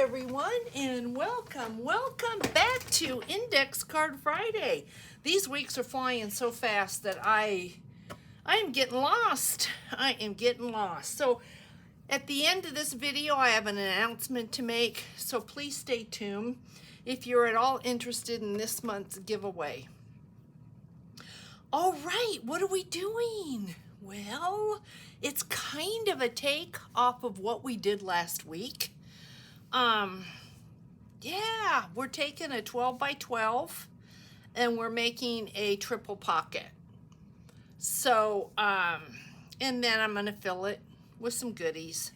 everyone, and welcome back to Index Card Friday. These weeks are flying so fast that I am getting lost. So at the end of this video, I have an announcement to make, so please stay tuned if you're at all interested in this month's giveaway. All right, what are we doing? Well, it's kind of a take off of what we did last week. Yeah, we're taking a 12 by 12 and we're making a triple pocket. So, and then I'm going to fill it with some goodies.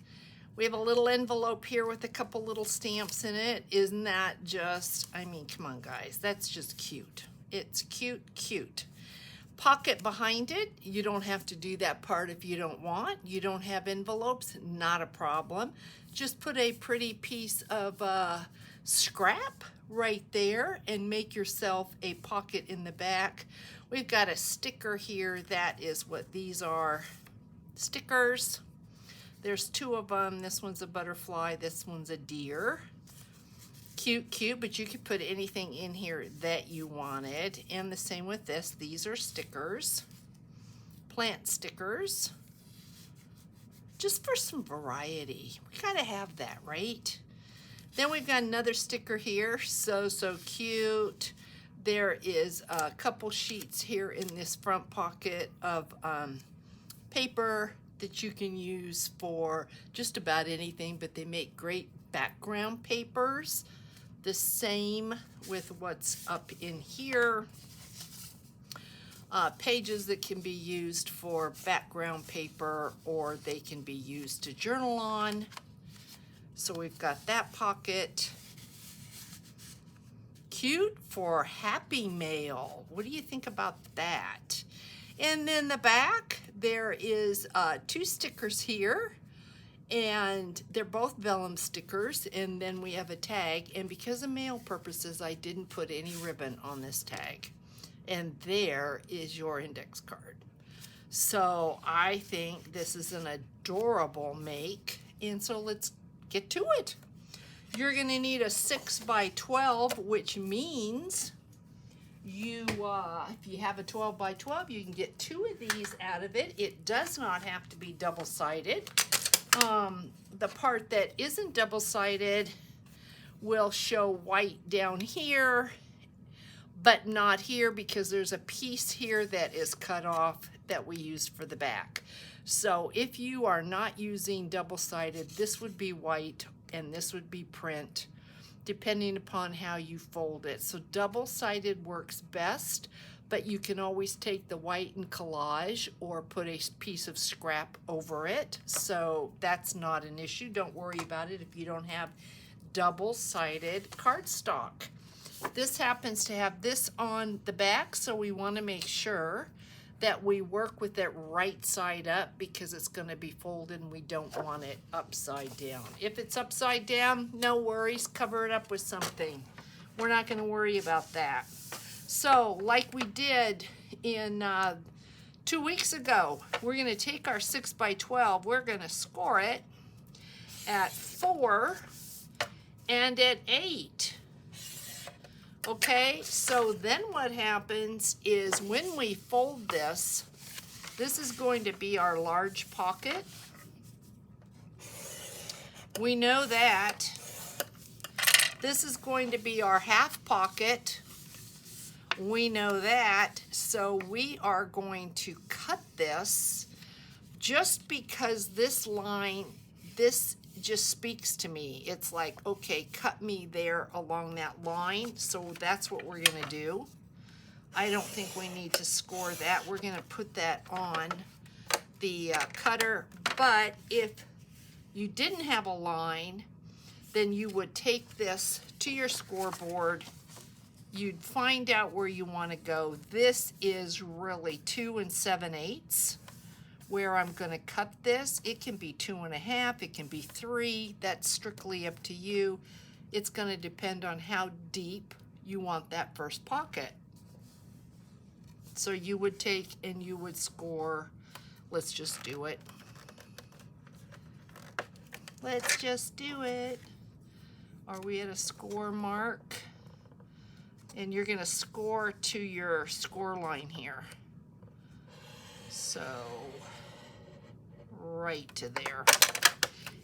We have a little envelope here with a couple little stamps in it. Isn't that just, I mean, come on guys, that's just cute. It's cute. Pocket behind it, you don't have to do that part if you don't want. You don't have envelopes, not a problem. Just put a pretty piece of scrap right there and make yourself a pocket in the back. We've got a sticker here. That is what these are. Stickers. There's two of them. This one's a butterfly. This one's a deer. Cute, but you could put anything in here that you wanted. And the same with this. These are stickers. Plant stickers. Just for some variety. We gotta have that, right? Then we've got another sticker here. So cute. There is a couple sheets here in this front pocket of paper that you can use for just about anything, but they make great background papers. The same with what's up in here. Pages that can be used for background paper, or they can be used to journal on. So we've got that pocket. Cute for Happy Mail. What do you think about that? And then the back, there is two stickers here, and they're both vellum stickers, and then we have a tag, and because of mail purposes, I didn't put any ribbon on this tag. And there is your index card. So I think this is an adorable make, and so let's get to it. You're gonna need a 6 by 12, which means you, if you have a 12 by 12, you can get 2 of these out of it. It does not have to be double-sided. The part that isn't double-sided will show white down here, but not here because there's a piece here that is cut off that we used for the back. So if you are not using double-sided, this would be white and this would be print, depending upon how you fold it. So double-sided works best, but you can always take the white and collage or put a piece of scrap over it. So that's not an issue. Don't worry about it if you don't have double-sided cardstock. This happens to have this on the back, so we want to make sure that we work with it right side up because it's going to be folded and we don't want it upside down. If it's upside down, no worries, cover it up with something. We're not going to worry about that. So like we did in 2 weeks ago, we're going to take our 6 by 12, we're going to score it at 4 and at 8. Okay, so then what happens is when we fold this, this is going to be our large pocket. We know that. This is going to be our half pocket. We know that. So we are going to cut this just because this line, this just speaks to me. It's like, okay, cut me there along that line. So that's what we're gonna do. I don't think we need to score that. We're gonna put that on the cutter. But if you didn't have a line, then you would take this to your scoreboard. You'd find out where you wanna go. This is really 2 7/8. Where I'm going to cut this. It can be 2 1/2, it can be 3. That's strictly up to you. It's going to depend on how deep you want that first pocket. So you would take and you would score. Let's just do it. Let's just do it. Are we at a score mark? And you're gonna score to your score line here. So, right to there.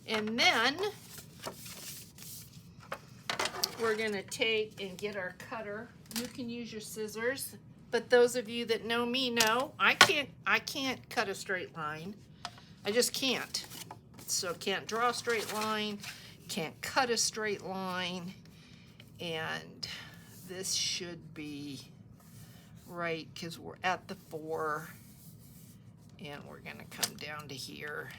And then, we're gonna take and get our cutter. You can use your scissors, but those of you that know me know I can't cut a straight line. I just can't. So can't draw a straight line, can't cut a straight line, and this should be right because we're at the 4, and we're gonna come down to here.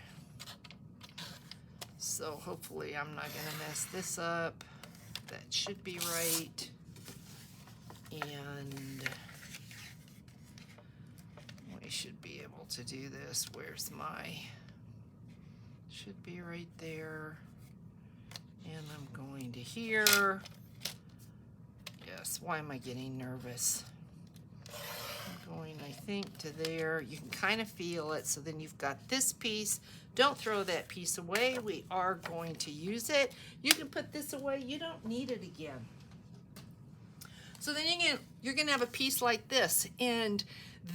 So hopefully I'm not gonna mess this up. That should be right. And we should be able to do this. Where's my, should be right there. And I'm going to here. Yes, why am I getting nervous? I'm going, I think, to there. You can kind of feel it. So then you've got this piece. Don't throw that piece away. We are going to use it. You can put this away. You don't need it again. So then you're gonna have a piece like this, and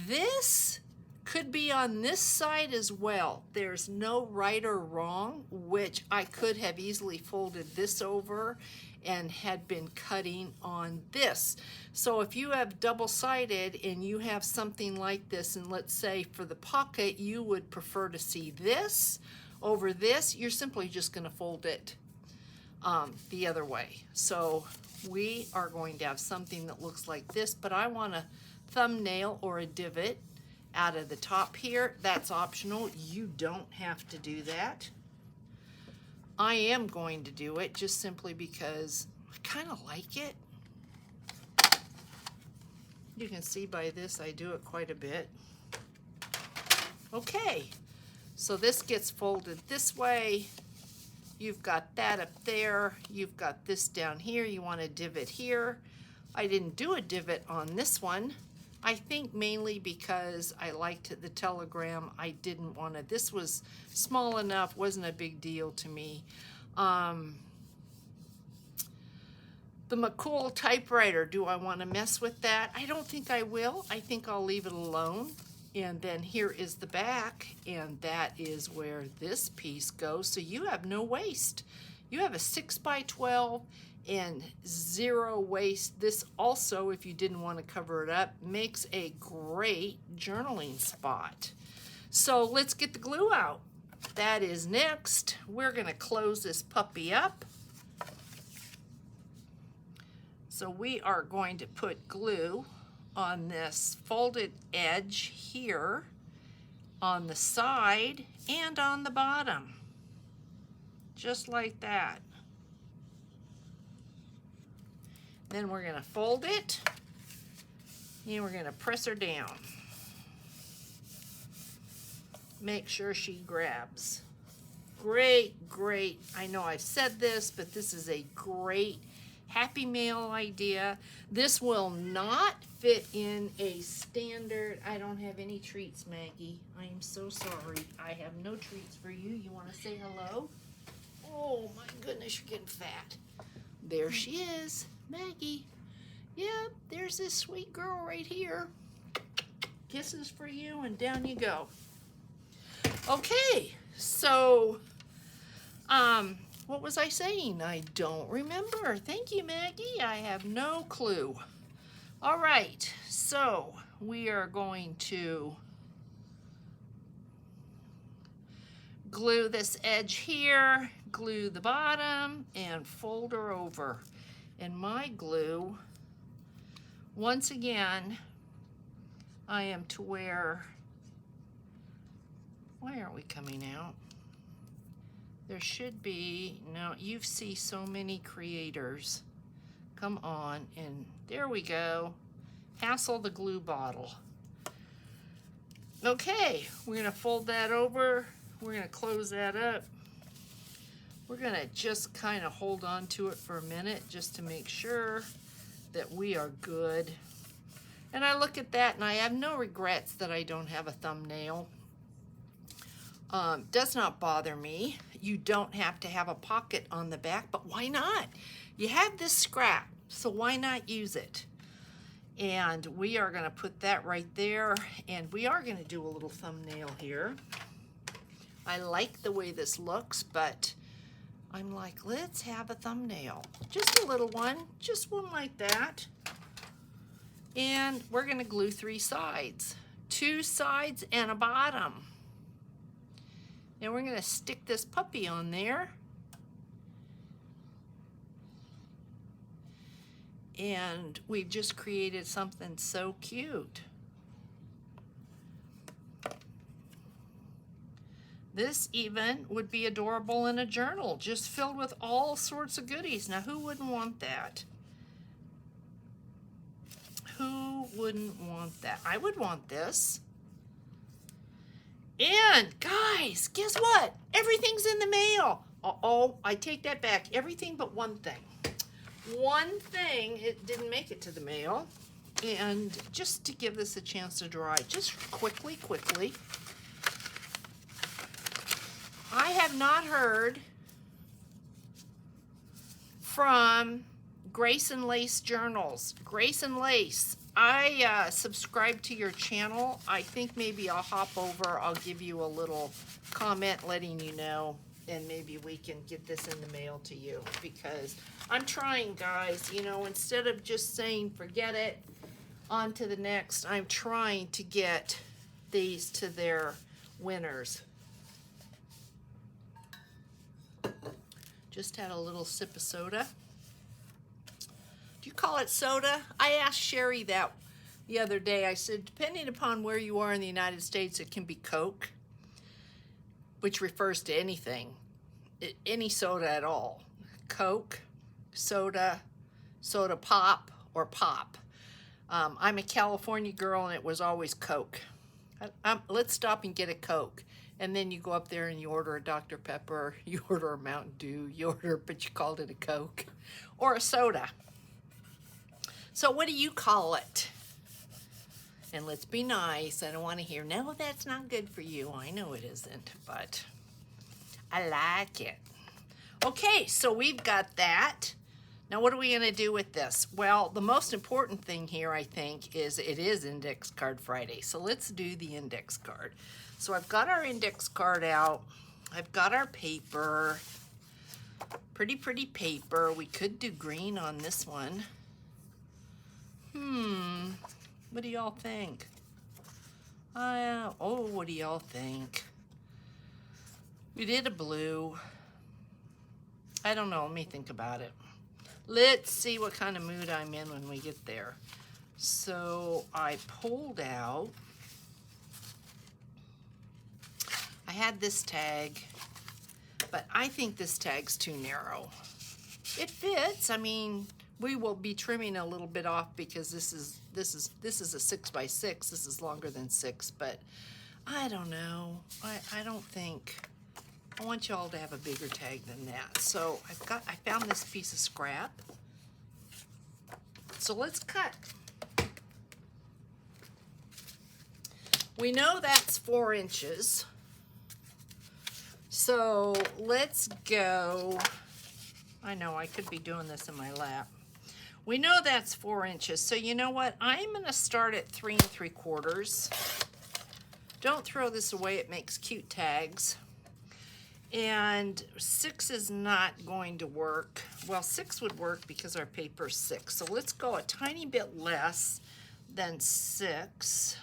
this could be on this side as well. There's no right or wrong, which I could have easily folded this over and had been cutting on this. So if you have double-sided and you have something like this, and let's say for the pocket you would prefer to see this over this, you're simply just gonna fold it the other way. So we are going to have something that looks like this, but I want a thumbnail or a divot out of the top here. That's optional. You don't have to do that. I am going to do it just simply because I kind of like it. You can see by this I do it quite a bit. Okay, so this gets folded this way. You've got that up there. You've got this down here. You want a divot here. I didn't do a divot on this one. I think mainly because I liked the telegram. I didn't want to. This was small enough, wasn't a big deal to me. The McCool typewriter, do I want to mess with that? I don't think I will. I think I'll leave it alone. And then here is the back, and that is where this piece goes. So you have no waste. You have a 6x12 and 0 waste. This also, if you didn't want to cover it up, makes a great journaling spot. So let's get the glue out. That is next. We're going to close this puppy up. So we are going to put glue on this folded edge here, on the side, and on the bottom. Just like that. Then we're going to fold it, and we're going to press her down. Make sure she grabs. Great, great. I know I've said this, but this is a great Happy Mail idea. This will not fit in a standard. I don't have any treats, Maggie. I am so sorry. I have no treats for you. You want to say hello? Oh my goodness, you're getting fat. There she is, Maggie. Yep, there's this sweet girl right here. Kisses for you, and down you go. Okay, so what was I saying? I don't remember. Thank you, Maggie. I have no clue. All right, so we are going to glue this edge here, glue the bottom, and fold her over. And my glue, once again, I am to where, why aren't we coming out? There should be, no, you see so many creators. Come on, and there we go. Hassle the glue bottle. Okay, we're gonna fold that over. We're gonna close that up. We're gonna just kind of hold on to it for a minute just to make sure that we are good. And I look at that and I have no regrets that I don't have a thumbnail. Does not bother me. you don't have to have a pocket on the back, but why not? You have this scrap, so why not use it? And we are gonna put that right there, and we are gonna do a little thumbnail here. I like the way this looks, but I'm like, let's have a thumbnail. Just a little one, just one like that. And we're gonna glue 3 sides, 2 sides and a bottom. And we're gonna stick this puppy on there. And we've just created something so cute. This even would be adorable in a journal, just filled with all sorts of goodies. Now, who wouldn't want that? Who wouldn't want that? I would want this. And guys, guess what? Everything's in the mail. Uh-oh, I take that back. Everything but one thing. One thing, it didn't make it to the mail. And just to give this a chance to dry, just quickly. I have not heard from Grace and Lace Journals. Grace and Lace, I subscribe to your channel. I think maybe I'll hop over. I'll give you a little comment letting you know, and maybe we can get this in the mail to you, because I'm trying, guys. You know, instead of just saying forget it, on to the next, I'm trying to get these to their winners. Just had a little sip of soda. Do you call it soda? I asked Sherry that the other day. I said, depending upon where you are in the United States, it can be Coke, which refers to anything, any soda at all. Coke, soda, soda pop, or pop. I'm a California girl, and it was always Coke. Let's stop and get a Coke. And then you go up there and you order a Dr. Pepper, you order a Mountain Dew, but you called it a Coke or a soda. So what do you call it? And let's be nice. I don't want to hear, no, that's not good for you. I know it isn't, but I like it. Okay, so we've got that. Now what are we going to do with this? Well, the most important thing here, I think, is it is Index Card Friday. So let's do the index card. So I've got our index card out. I've got our paper. Pretty paper. We could do green on this one. What do y'all think? What do y'all think? We did a blue. I don't know. Let me think about it. Let's see what kind of mood I'm in when we get there. So I pulled out. I had this tag, but I think this tag's too narrow. It fits. I mean, we will be trimming a little bit off because this is a 6x6. This is longer than 6, but I don't know. I don't think. I want y'all to have a bigger tag than that. So I found this piece of scrap. So let's cut. We know that's 4 inches. So let's go. I know I could be doing this in my lap. We know that's 4 inches. So you know what? I'm going to start at 3 3/4. Don't throw this away. It makes cute tags. And 6 is not going to work. Well, 6 would work because our paper's 6. So let's go a tiny bit less than 6.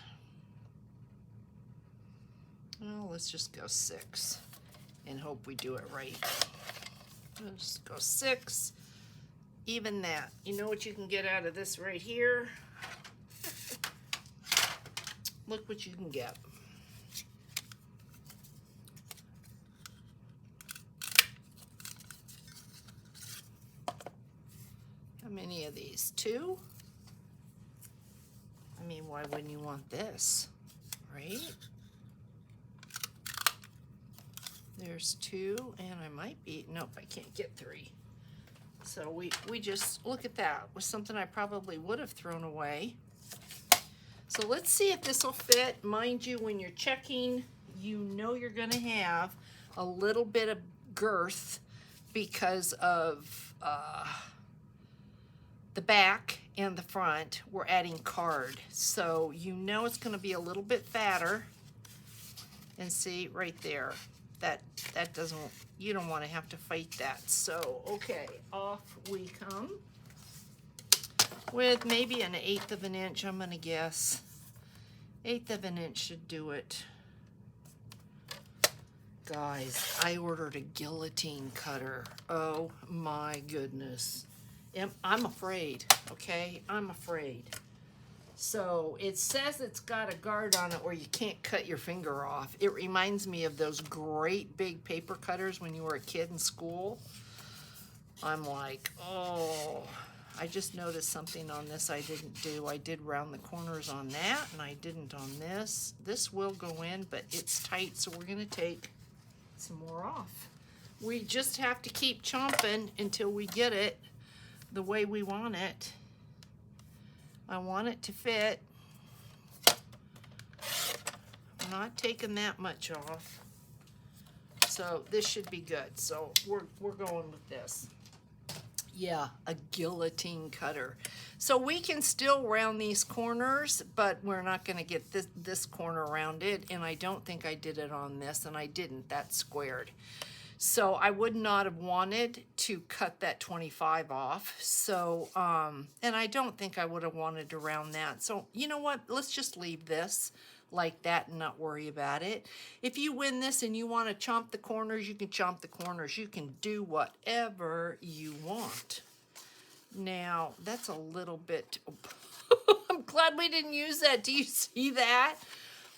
Well, let's just go 6 and hope we do it right. Let's just go 6. Even that. You know what you can get out of this right here? Look what you can get. How many of these? 2? I mean, why wouldn't you want this, right? There's 2, and I might be, nope, I can't get 3. So we just, look at that. It was something I probably would have thrown away. So let's see if this will fit. Mind you, when you're checking, you know you're gonna have a little bit of girth because of the back and the front. We're adding card, so you know it's going to be a little bit fatter. And see right there, that doesn't, you don't want to have to fight that. So okay, off we come with maybe an 1/8 of an inch. I'm going to guess 1/8 of an inch should do it. Guys, I ordered a guillotine cutter. Oh my goodness. I'm afraid, okay? I'm afraid. So it says it's got a guard on it where you can't cut your finger off. It reminds me of those great big paper cutters when you were a kid in school. I'm like, oh, I just noticed something on this I didn't do. I did round the corners on that, and I didn't on this. This will go in, but it's tight, so we're going to take some more off. We just have to keep chomping until we get it the way we want it. I want it to fit. I'm not taking that much off. So this should be good. So we're going with this. Yeah, a guillotine cutter. So we can still round these corners, but we're not going to get this corner rounded, and I don't think I did it on this, and I didn't. That's squared. So I would not have wanted to cut that 25 off. So, and I don't think I would have wanted to round that. So you know what? Let's just leave this like that and not worry about it. If you win this and you want to chomp the corners, you can chomp the corners. You can do whatever you want. Now, that's a little bit, I'm glad we didn't use that. Do you see that?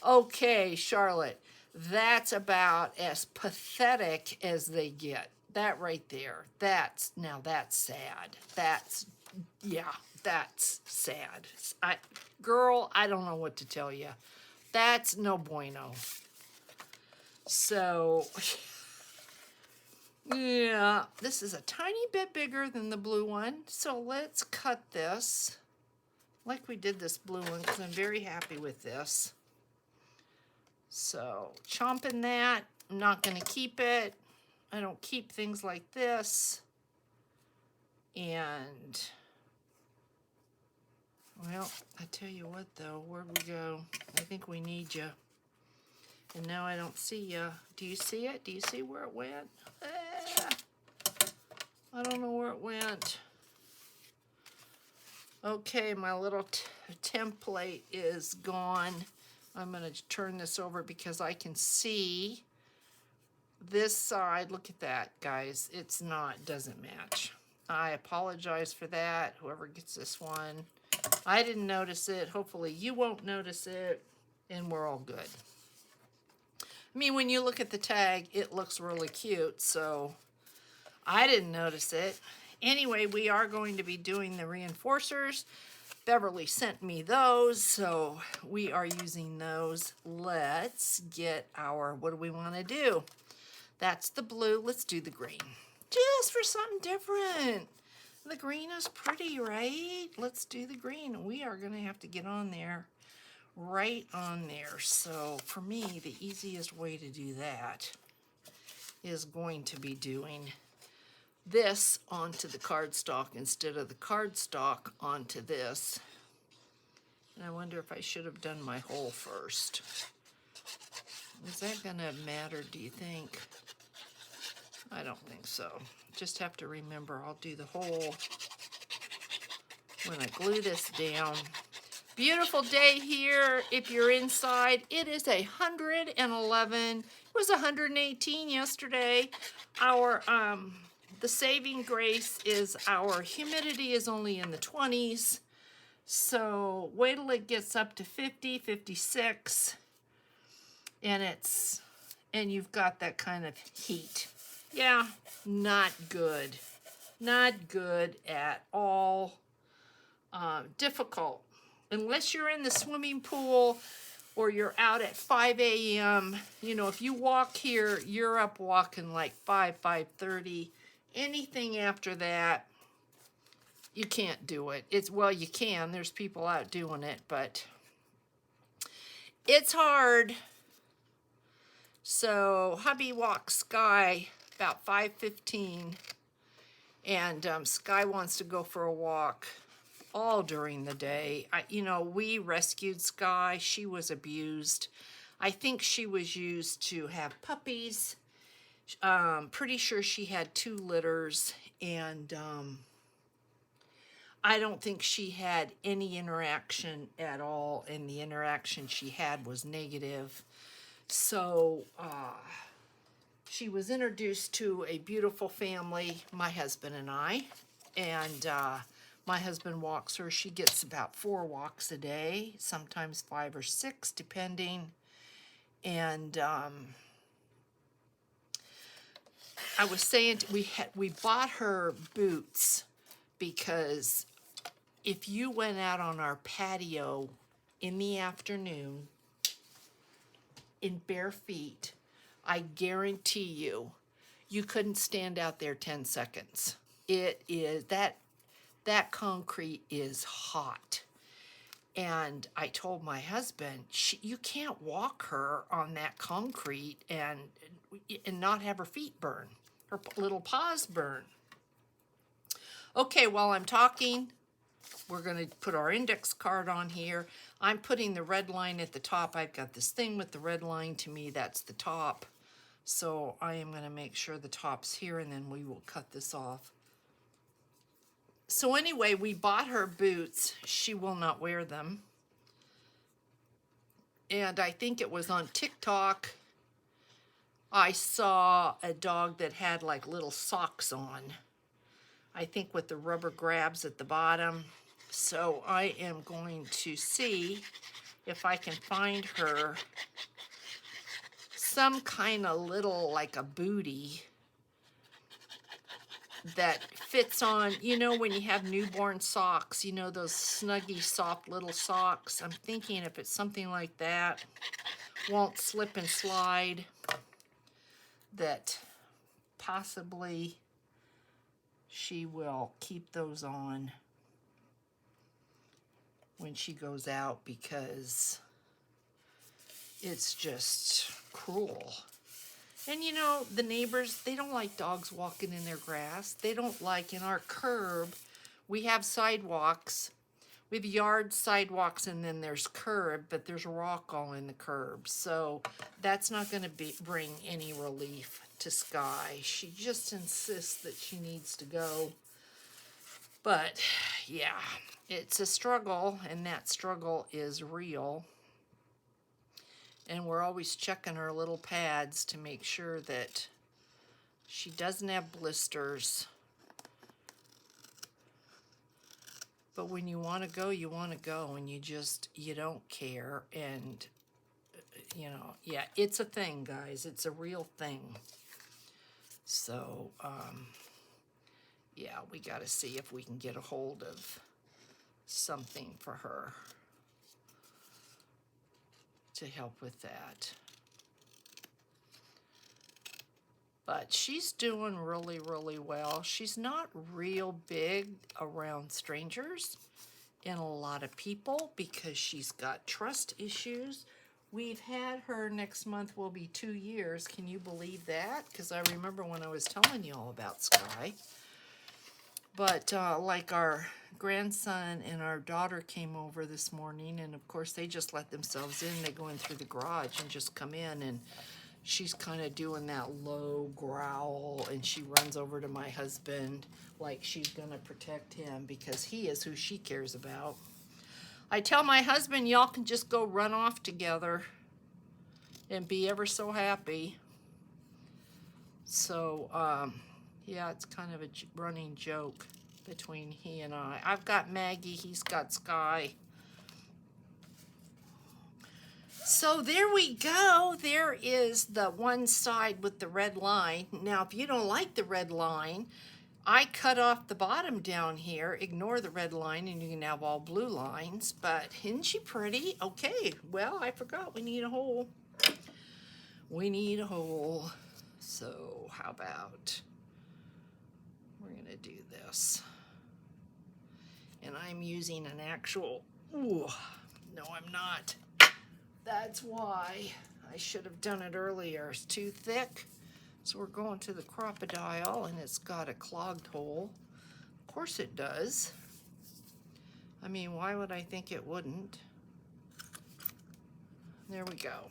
Okay, Charlotte. That's about as pathetic as they get. That right there. Now that's sad. Yeah, that's sad. Girl, I don't know what to tell you. That's no bueno. So, yeah, this is a tiny bit bigger than the blue one. So let's cut this like we did this blue one because I'm very happy with this. So, chomping that, I'm not going to keep it. I don't keep things like this. And, well, I tell you what, though, where'd we go? I think we need you. And now I don't see you. Do you see it? Do you see where it went? I don't know where it went. Okay, my little template is gone. I'm going to turn this over because I can see this side. Look at that, guys. It's not, doesn't match. I apologize for that, whoever gets this one. I didn't notice it. Hopefully you won't notice it, and we're all good. I mean, when you look at the tag, it looks really cute, so I didn't notice it. Anyway, we are going to be doing the reinforcers. Beverly sent me those, so we are using those. Let's get our, what do we want to do? That's the blue. Let's do the green. Just for something different. The green is pretty, right? Let's do the green. We are going to have to get on there, right on there. So for me, the easiest way to do that is going to be doing this onto the cardstock instead of the cardstock onto this. And I wonder if I should have done my hole first. Is that gonna matter, do you think? I don't think so. Just have to remember I'll do the hole when I glue this down. Beautiful day here. If you're inside, it is 111. It was 118 yesterday. Our the saving grace is our humidity is only in the 20s. So wait till it gets up to 50, 56, and you've got that kind of heat. Yeah, not good. Not good at all. Difficult. Unless you're in the swimming pool or you're out at 5 a.m. You know, if you walk here, you're up walking like 5:30. Anything after that, you can't do it. Well, you can. There's people out doing it, but it's hard. So, hubby walks Sky about 5:15, and Sky wants to go for a walk all during the day. You know, we rescued Sky. She was abused. I think she was used to have puppies. Pretty sure she had 2 litters, and I don't think she had any interaction at all, and the interaction she had was negative. So she was introduced to a beautiful family, my husband and I, and my husband walks her. She gets about 4 walks a day, sometimes 5 or 6, depending. And I was saying we bought her boots because if you went out on our patio in the afternoon in bare feet, I guarantee you couldn't stand out there 10 seconds. It is that concrete is hot. And I told my husband, you can't walk her on that concrete and not have her feet burn, her little paws burn. Okay, while I'm talking, we're going to put our index card on here. I'm putting the red line at the top. I've got this thing with the red line. To me, that's the top. So I am going to make sure the top's here, and then we will cut this off. So anyway, we bought her boots. She will not wear them. And I think it was on TikTok, I saw a dog that had like little socks on. I think with the rubber grabs at the bottom. So I am going to see if I can find her some kind of little, like a booty that fits on, you know, when you have newborn socks, you know, those snuggy, soft little socks. I'm thinking if it's something like that, won't slip and slide, that possibly she will keep those on when she goes out, because it's just cruel. And you know, the neighbors, they don't like dogs walking in their grass. They don't like, in our curb, we have sidewalks. We have yard sidewalks, and then there's curb, but there's rock all in the curb. So that's not going to bring any relief to Sky. She just insists that she needs to go. But yeah, it's a struggle, and that struggle is real. And we're always checking her little pads to make sure that she doesn't have blisters. But when you want to go, you want to go, and you don't care. And, you know, yeah, it's a thing, guys. It's a real thing. So, yeah, we got to see if we can get a hold of something for her to help with that. But she's doing really, really well. She's not real big around strangers and a lot of people because she's got trust issues. We've had her, next month will be 2 years. Can you believe that? Because I remember when I was telling you all about Sky. But like our grandson and our daughter came over this morning, and of course they just let themselves in. They go in through the garage and just come in, and she's kind of doing that low growl, and she runs over to my husband like she's going to protect him because he is who she cares about. I tell my husband, y'all can just go run off together and be ever so happy. So, yeah, it's kind of a running joke between he and I. I've got Maggie, he's got Sky. So there we go. There is the one side with the red line. Now, if you don't like the red line, I cut off the bottom down here. Ignore the red line, and you can have all blue lines. But isn't she pretty? Okay, well, I forgot we need a hole. We need a hole. So how about we're going to do this. And I'm using an actual, ooh, no, I'm not. That's why I should have done it earlier. It's too thick. So we're going to the crocodile, and it's got a clogged hole. Of course it does. I mean, why would I think it wouldn't? There we go.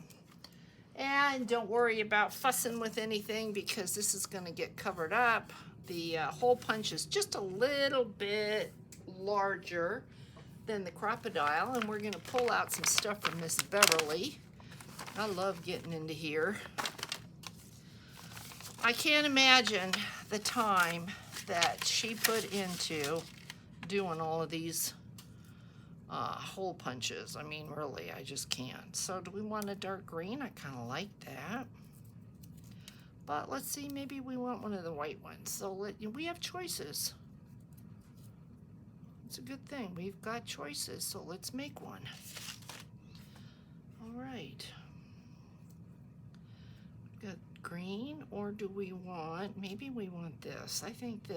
And don't worry about fussing with anything because this is going to get covered up. The hole punch is just a little bit larger than the crocodile, and we're going to pull out some stuff from Miss Beverly. I love getting into here. I can't imagine the time that she put into doing all of these hole punches. I mean, really, I just can't. So do we want a dark green? I kind of like that. But let's see, maybe we want one of the white ones. So we have choices. It's a good thing. We've got choices, so let's make one. All right. We've got green, or do we want, maybe we want this. I think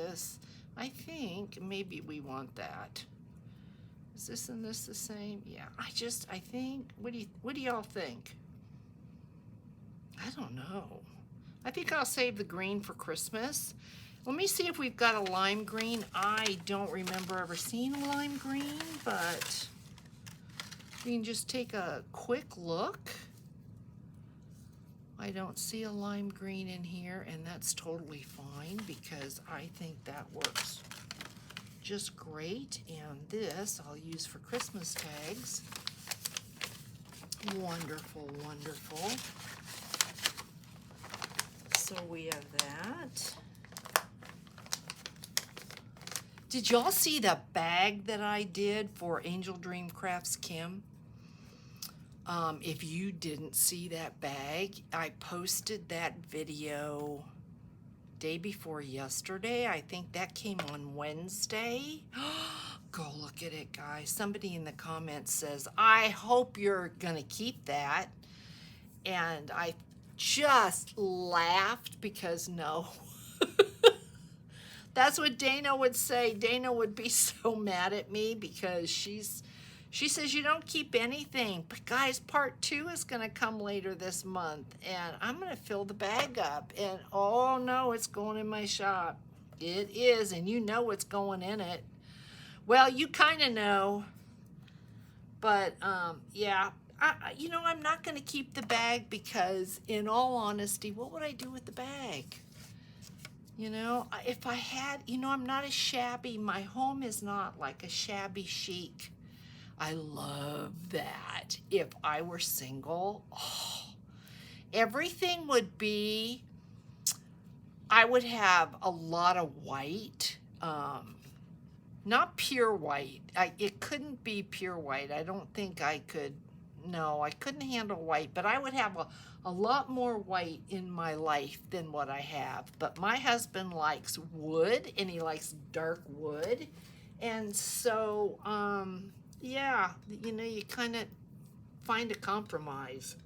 maybe we want that. Is this and this the same? Yeah, I think, what do y'all think? I don't know. I think I'll save the green for Christmas. Let me see if we've got a lime green. I don't remember ever seeing a lime green, but we can just take a quick look. I don't see a lime green in here, and that's totally fine because I think that works just great. And this I'll use for Christmas tags. Wonderful, wonderful. So we have that. Did y'all see the bag that I did for Angel Dream Crafts Kim? If you didn't see that bag, I posted that video day before yesterday. I think that came on Wednesday. Go look at it, guys. Somebody in the comments says, I hope you're gonna keep that. And I just laughed because no. That's what Dana would say. Dana would be so mad at me because she says you don't keep anything. But guys, part 2 is going to come later this month, and I'm going to fill the bag up. And oh no, it's going in my shop. It is, and you know what's going in it. Well, you kind of know, but yeah. I'm not going to keep the bag because, in all honesty, what would I do with the bag? If I had, I'm not a shabby, my home is not like a shabby chic. I love that. If I were single, everything would be, I would have a lot of white, not pure white. It couldn't be pure white. I don't think I could, no, I couldn't handle white, but I would have a lot more white in my life than what I have. But my husband likes wood, and he likes dark wood. And so, yeah, you kind of find a compromise.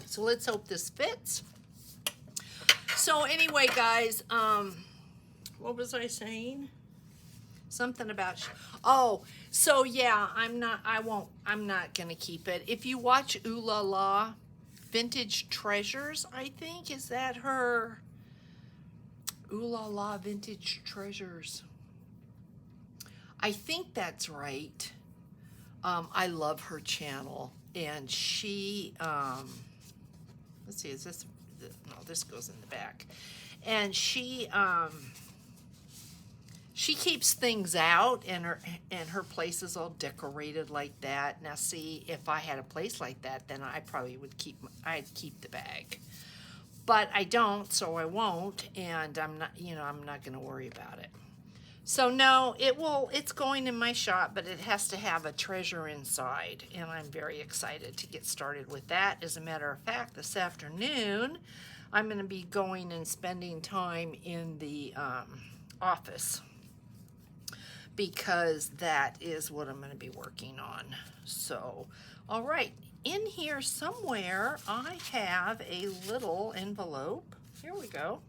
So let's hope this fits. So anyway, guys, what was I saying? Something about, so yeah, I'm not gonna keep it. If you watch Ooh La La Vintage Treasures, I think, is that her? Ooh La La Vintage Treasures. I think that's right. I love her channel, and she, let's see, is this, no, this goes in the back. And she keeps things out, and her place is all decorated like that. Now, see, if I had a place like that, then I probably would I'd keep the bag. But I don't, so I won't, and I'm not going to worry about it. So no, it's going in my shop, but it has to have a treasure inside, and I'm very excited to get started with that. As a matter of fact, this afternoon, I'm going to be going and spending time in the office, because that is what I'm going to be working on. So, all right, in here somewhere, I have a little envelope. Here we go.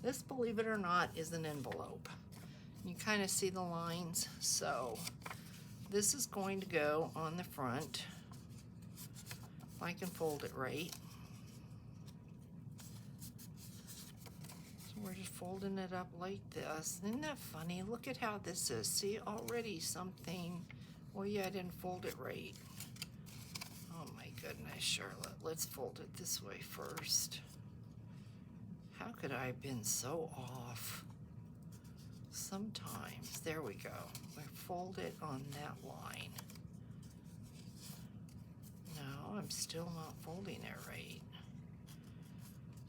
This, believe it or not, is an envelope. You kind of see the lines. So this is going to go on the front, if I can fold it right. we're just folding it up like this. Isn't that funny? Look at how this is. See, already something. Well, yeah, I didn't fold it right. Oh my goodness, Charlotte. Let's fold it this way first. How could I have been so off? Sometimes. There we go. We fold it on that line. No, I'm still not folding it right.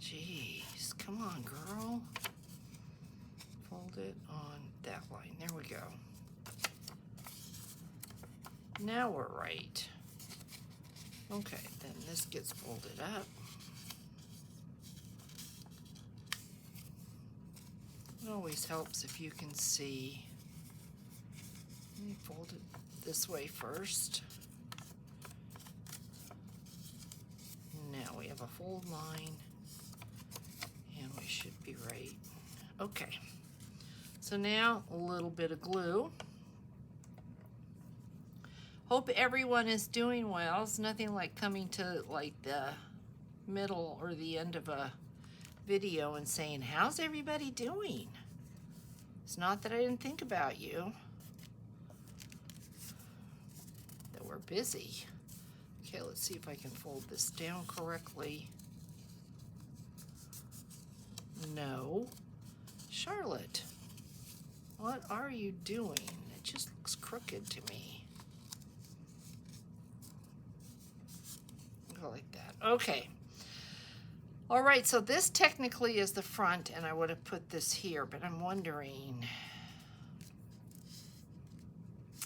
Jeez, come on, girl. Fold it on that line. There we go. Now we're right. Okay, then this gets folded up. It always helps if you can see. Let me fold it this way first. Now we have a fold line, and we should be right. Okay, so now a little bit of glue. Hope everyone is doing well. It's nothing like coming to like the middle or the end of a video and saying, how's everybody doing? It's not that I didn't think about you, that we're busy. Okay, let's see if I can fold this down correctly. No. Charlotte, what are you doing? It just looks crooked to me. Go like that. Okay. All right, so this technically is the front, and I would have put this here, but I'm wondering,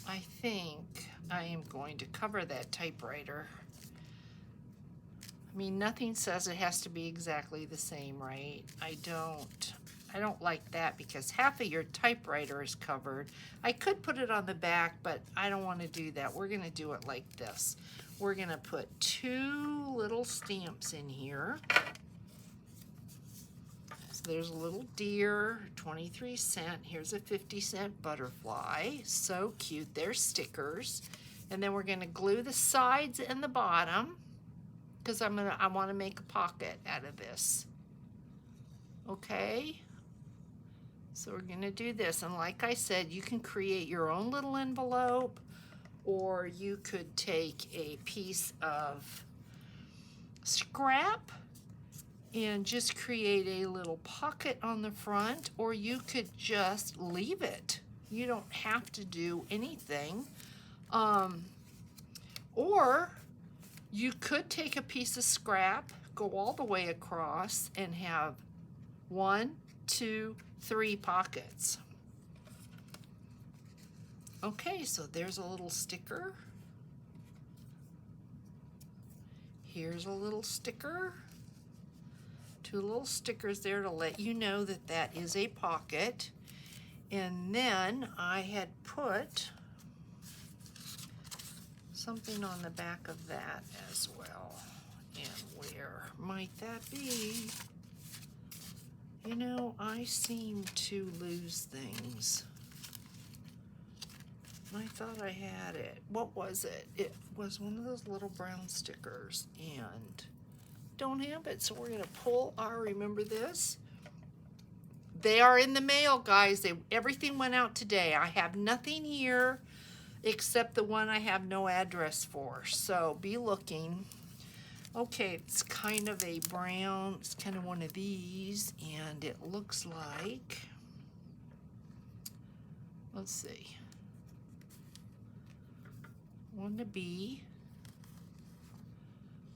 I think I am going to cover that typewriter. I mean, nothing says it has to be exactly the same, right? I don't like that because half of your typewriter is covered. I could put it on the back, but I don't want to do that. We're going to do it like this. We're going to put 2 little stamps in here. There's a little deer, 23¢. Here's a 50-cent butterfly. So cute. They're stickers. And then we're going to glue the sides and the bottom because I want to make a pocket out of this. Okay? So we're going to do this. And like I said, you can create your own little envelope, or you could take a piece of scrap and just create a little pocket on the front, or you could just leave it. You don't have to do anything. Or you could take a piece of scrap, go all the way across, and have 1, 2, 3 pockets. Okay, so there's a little sticker. Here's a little sticker. 2 little stickers there to let you know that that is a pocket. And then I had put something on the back of that as well. And where might that be? You know, I seem to lose things. I thought I had it. What was it? It was one of those little brown stickers, and don't have it. So we're going to pull our, remember this? They are in the mail, guys. Everything went out today. I have nothing here except the one I have no address for. So be looking. Okay, it's kind of a brown. It's kind of one of these, and it looks like, let's see. One a bee,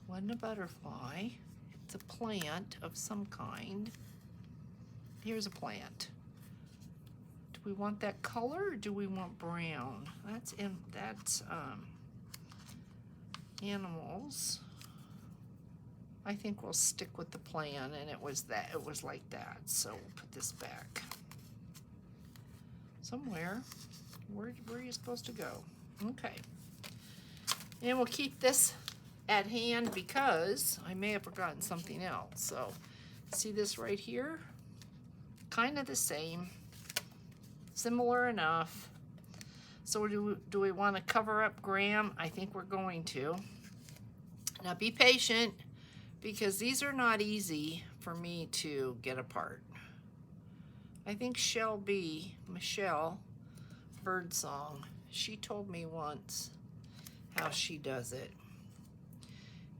one a butterfly. It's a plant of some kind. Here's a plant. Do we want that color or do we want brown? That's animals. I think we'll stick with the plan, and it was like that. So we'll put this back somewhere. Where are you supposed to go? Okay. And we'll keep this at hand because I may have forgotten something else. So see this right here? Kind of the same, similar enough. So do we want to cover up Graham? I think we're going to. Now be patient because these are not easy for me to get apart. I think Michelle Birdsong, she told me once how she does it.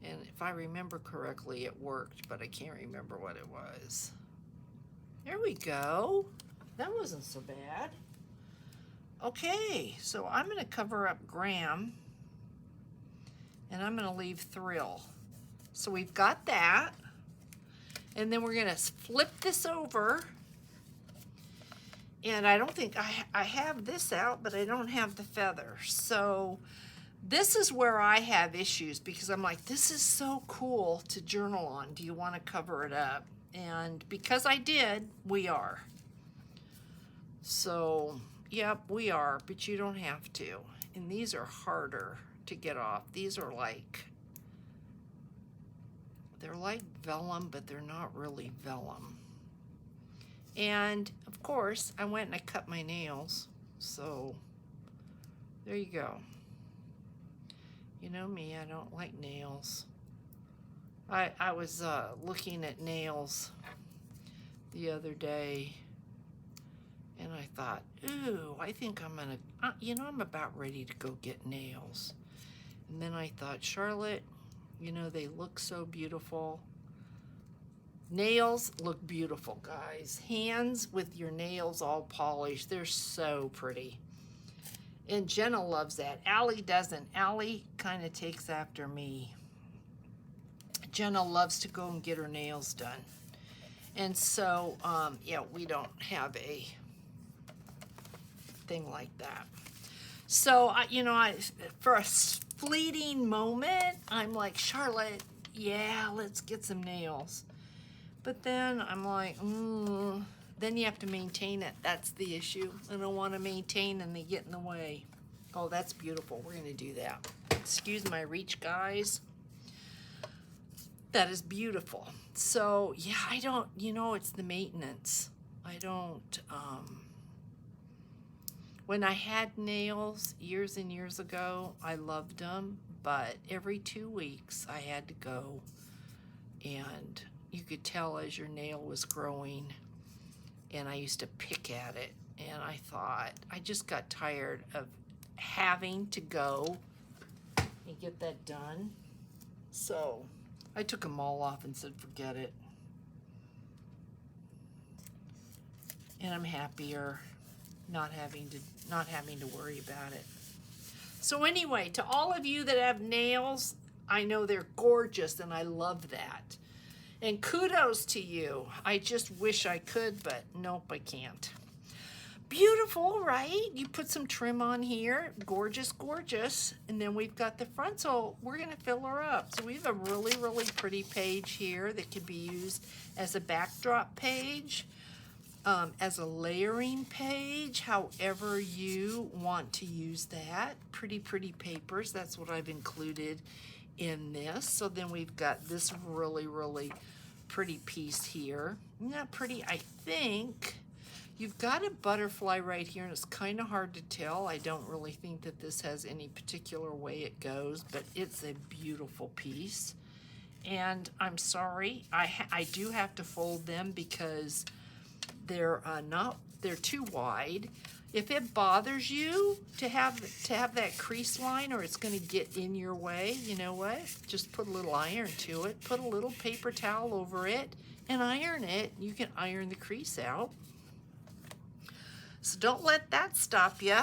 And if I remember correctly, it worked, but I can't remember what it was. There we go. That wasn't so bad. Okay, so I'm going to cover up Graham, and I'm going to leave Thrill. So we've got that, and then we're going to flip this over. And I don't think I have this out, but I don't have the feather. So this is where I have issues, because I'm like, this is so cool to journal on. Do you want to cover it up? And because I did, we are. So, yep, we are, but you don't have to. And these are harder to get off. These are like, they're like vellum, but they're not really vellum. And of course, I went and I cut my nails. So there you go. You know me, I don't like nails. I was looking at nails the other day, and I thought, ooh, I think I'm gonna, I'm about ready to go get nails. And then I thought, Charlotte, they look so beautiful. Nails look beautiful, guys. Hands with your nails all polished, they're so pretty. And Jenna loves that. Allie doesn't. Allie kind of takes after me. Jenna loves to go and get her nails done. And so, yeah, we don't have a thing like that. So, for a fleeting moment, I'm like, Charlotte, yeah, let's get some nails. But then I'm like, then you have to maintain it. That's the issue. I don't want to maintain and they get in the way. Oh, that's beautiful. We're going to do that. Excuse my reach, guys. That is beautiful. So, yeah, I don't, it's the maintenance. I don't, when I had nails years and years ago, I loved them. But every 2 weeks, I had to go, and you could tell as your nail was growing, and I used to pick at it, and I thought, I just got tired of having to go and get that done. So I took them all off and said, forget it. And I'm happier not having to worry about it. So anyway, to all of you that have nails, I know they're gorgeous, and I love that. And kudos to you. I just wish I could, but nope, I can't. Beautiful, right? You put some trim on here. Gorgeous, gorgeous. And then we've got the front, so we're going to fill her up. So we have a really, really pretty page here that could be used as a backdrop page, as a layering page, however you want to use that. Pretty, pretty papers. That's what I've included in this. So then we've got this really, really pretty piece here. Not pretty, I think. You've got a butterfly right here, and it's kind of hard to tell. I don't really think that this has any particular way it goes, but it's a beautiful piece. And I'm sorry, I do have to fold them because they're they're too wide. If it bothers you to have that crease line, or it's going to get in your way, you know what? Just put a little iron to it. Put a little paper towel over it and iron it. You can iron the crease out. So don't let that stop you.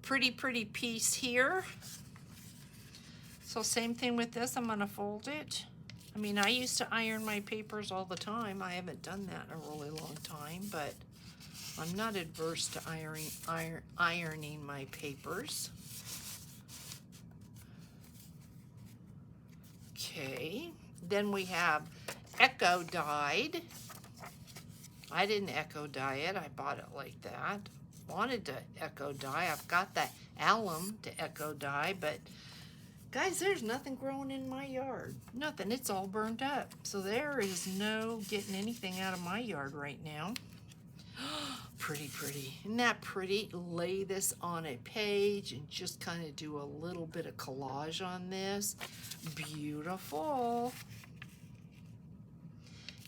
Pretty, pretty piece here. So same thing with this. I'm going to fold it. I mean, I used to iron my papers all the time. I haven't done that in a really long time, but I'm not adverse to ironing my papers. Okay, then we have Echo dyed. I didn't Echo dye it, I bought it like that. Wanted to Echo dye. I've got the alum to Echo dye, but guys, there's nothing growing in my yard. Nothing, it's all burned up. So there is no getting anything out of my yard right now. Pretty, pretty. Isn't that pretty? Lay this on a page and just kind of do a little bit of collage on this. Beautiful.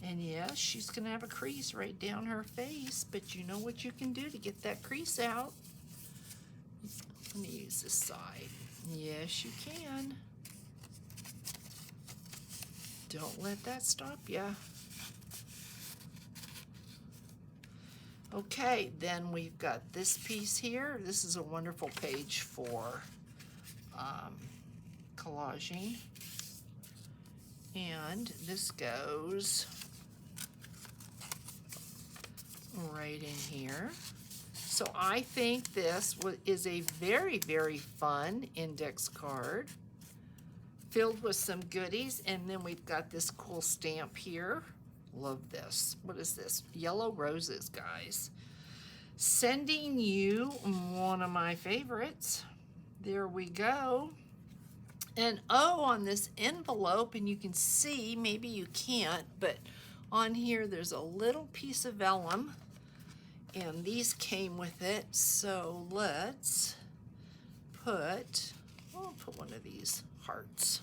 And yes, she's gonna have a crease right down her face, but you know what you can do to get that crease out. Let me use this side. Yes, you can. Don't let that stop ya. Okay, then we've got this piece here. This is a wonderful page for collaging. And this goes right in here. So I think this is a very, very fun index card filled with some goodies. And then we've got this cool stamp here. Love this. What is this? Yellow roses, guys. Sending you one of my favorites. There we go. And oh, on this envelope, and you can see, maybe you can't, but on here there's a little piece of vellum, and these came with it. So let's put, I'll put one of these hearts.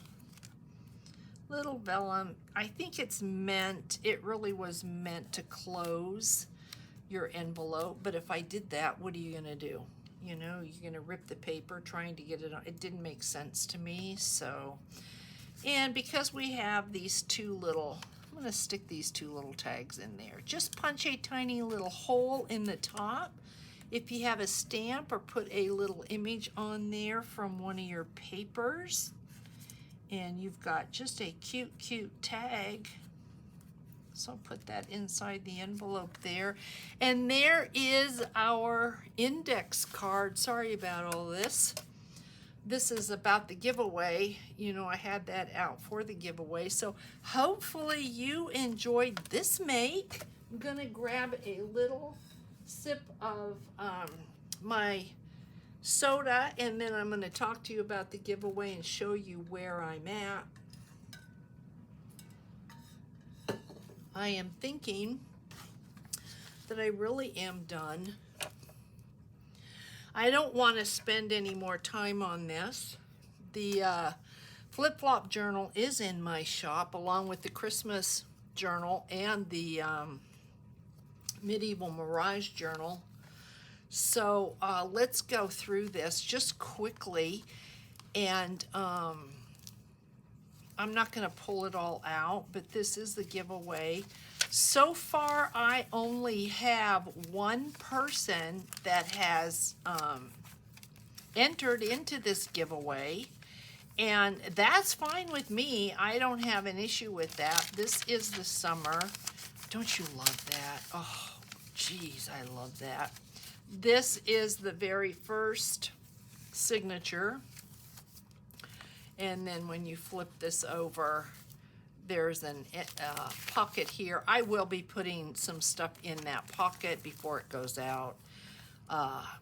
Little vellum. I think it's meant, it really was meant to close your envelope, but if I did that, what are you gonna do? You know, you're gonna rip the paper trying to get it on. It didn't make sense to me, so. And because we have these two little, I'm gonna stick these two little tags in there. Just punch a tiny little hole in the top. If you have a stamp, or put a little image on there from one of your papers, and you've got just a cute, cute tag. So I'll put that inside the envelope there. And there is our index card. Sorry about all this. This is about the giveaway. You know, I had that out for the giveaway. So hopefully you enjoyed this make. I'm gonna grab a little sip of my soda, and then I'm gonna talk to you about the giveaway and show you where I'm at. I am thinking that I really am done. I don't want to spend any more time on this. The flip-flop journal is in my shop, along with the Christmas journal and the medieval mirage journal. So let's go through this just quickly, and I'm not going to pull it all out, but this is the giveaway. So far, I only have one person that has entered into this giveaway, and that's fine with me. I don't have an issue with that. This is the summer. Don't you love that? Oh, geez, I love that. This is the very first signature. And then when you flip this over, there's a pocket here. I will be putting some stuff in that pocket before it goes out.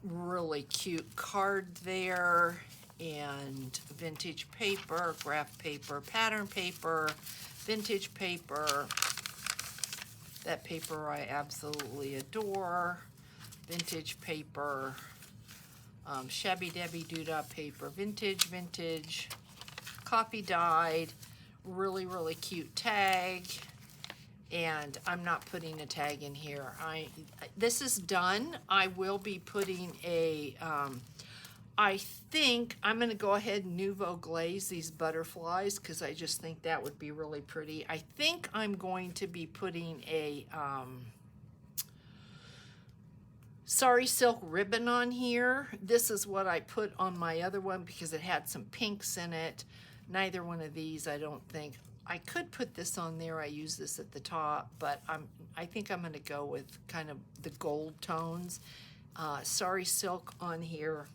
Really cute card there, and vintage paper, graph paper, pattern paper, vintage paper. That paper I absolutely adore. Vintage paper, shabby dabby doodah paper, vintage. Coffee dyed, really, really cute tag, and I'm not putting a tag in here. This is done. I will be putting a, I think I'm gonna go ahead and nouveau glaze these butterflies, because I just think that would be really pretty. I think I'm going to be putting a sari silk ribbon on here. This is what I put on my other one because it had some pinks in it. Neither one of these, I don't think. I could put this on there. I use this at the top, but I think I'm gonna go with kind of the gold tones. Sari silk on here.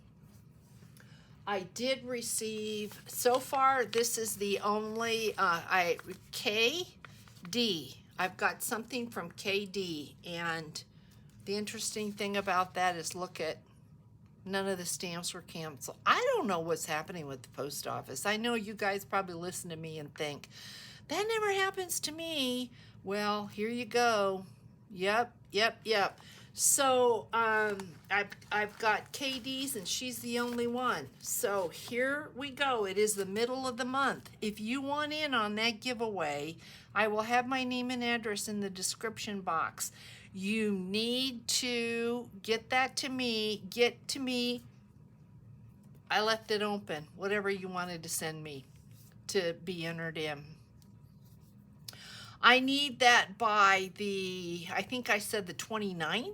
I did receive, so far, this is the only, KD. I've got something from KD, and the interesting thing about that is, look at, none of the stamps were canceled. I don't know what's happening with the post office. I know you guys probably listen to me and think, that never happens to me. Well, here you go. Yep. So I've got KD's and she's the only one. So here we go. It is the middle of the month. If you want in on that giveaway, I will have my name and address in the description box. You need to get that to me. Get to me. I left it open. Whatever you wanted to send me to be entered in. I need that by the, I think I said the 29th.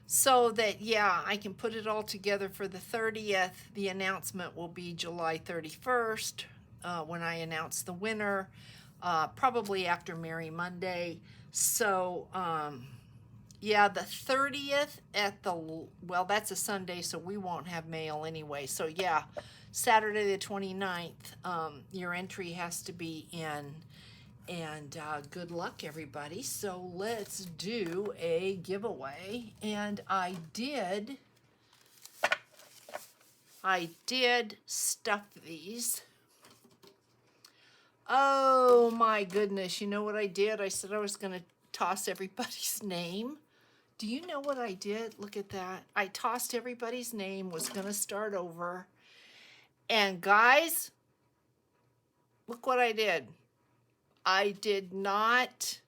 So that, yeah, I can put it all together for the 30th. The announcement will be July 31st when I announce the winner, probably after Merry Monday. So, yeah, the 30th at the, well, that's a Sunday, so we won't have mail anyway. So, yeah, Saturday the 29th, your entry has to be in. And good luck, everybody. So let's do a giveaway. And I did stuff these. Oh my goodness. You know what I did? I said I was going to toss everybody's name. Do you know what I did? Look at that. I tossed everybody's name, was going to start over. And guys, look what I did. I did not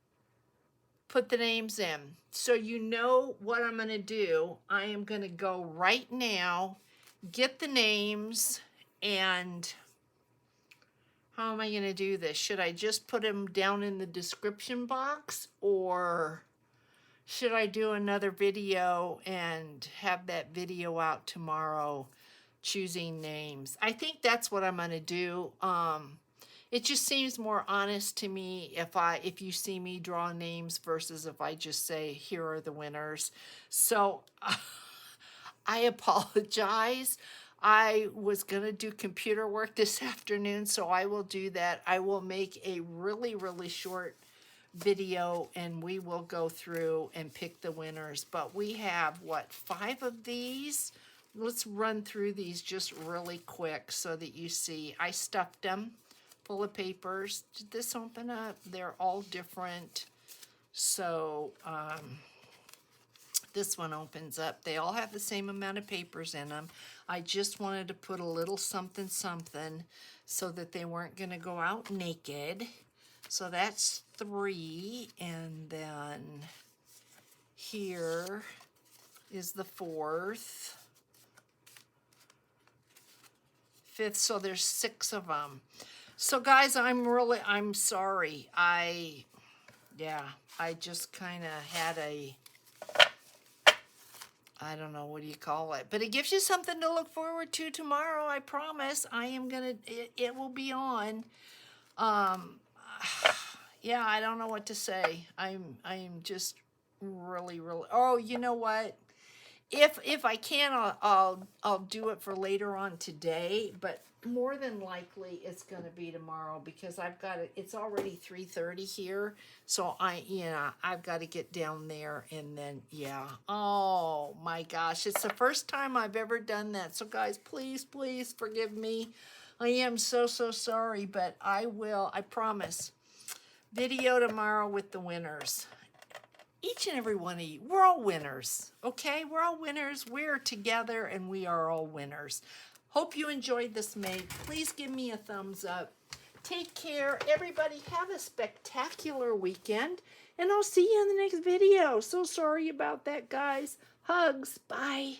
put the names in. So you know what I'm going to do. I am going to go right now, get the names, and how am I going to do this? Should I just put them down in the description box, or should I do another video and have that video out tomorrow choosing names? I think that's what I'm going to do. It just seems more honest to me if you see me draw names versus if I just say, here are the winners. So I apologize. I was going to do computer work this afternoon, so I will do that. I will make a really, really short video and we will go through and pick the winners. But we have, what, 5 of these? Let's run through these just really quick so that you see. I stuffed them full of papers. Did this open up? They're all different. So this one opens up. They all have the same amount of papers in them. I just wanted to put a little something something so that they weren't going to go out naked. So that's 3. And then here is the 4th. 5th, so there's 6 of them. So guys, I'm sorry. I just kind of had I don't know, what do you call it? But it gives you something to look forward to tomorrow, I promise. It will be on. Yeah, I don't know what to say. I'm just really, oh, you know what? If I can, I'll do it for later on today, but more than likely it's going to be tomorrow because I've got it. It's already 3:30 here, so I've got to get down there and then Oh my gosh, it's the first time I've ever done that. So guys, please forgive me. I am so sorry, but I will. I promise. Video tomorrow with the winners. Each and every one of you, we're all winners, okay? We're all winners. We're together, and we are all winners. Hope you enjoyed this, mate. Please give me a thumbs up. Take care. Everybody, have a spectacular weekend, and I'll see you in the next video. So sorry about that, guys. Hugs. Bye.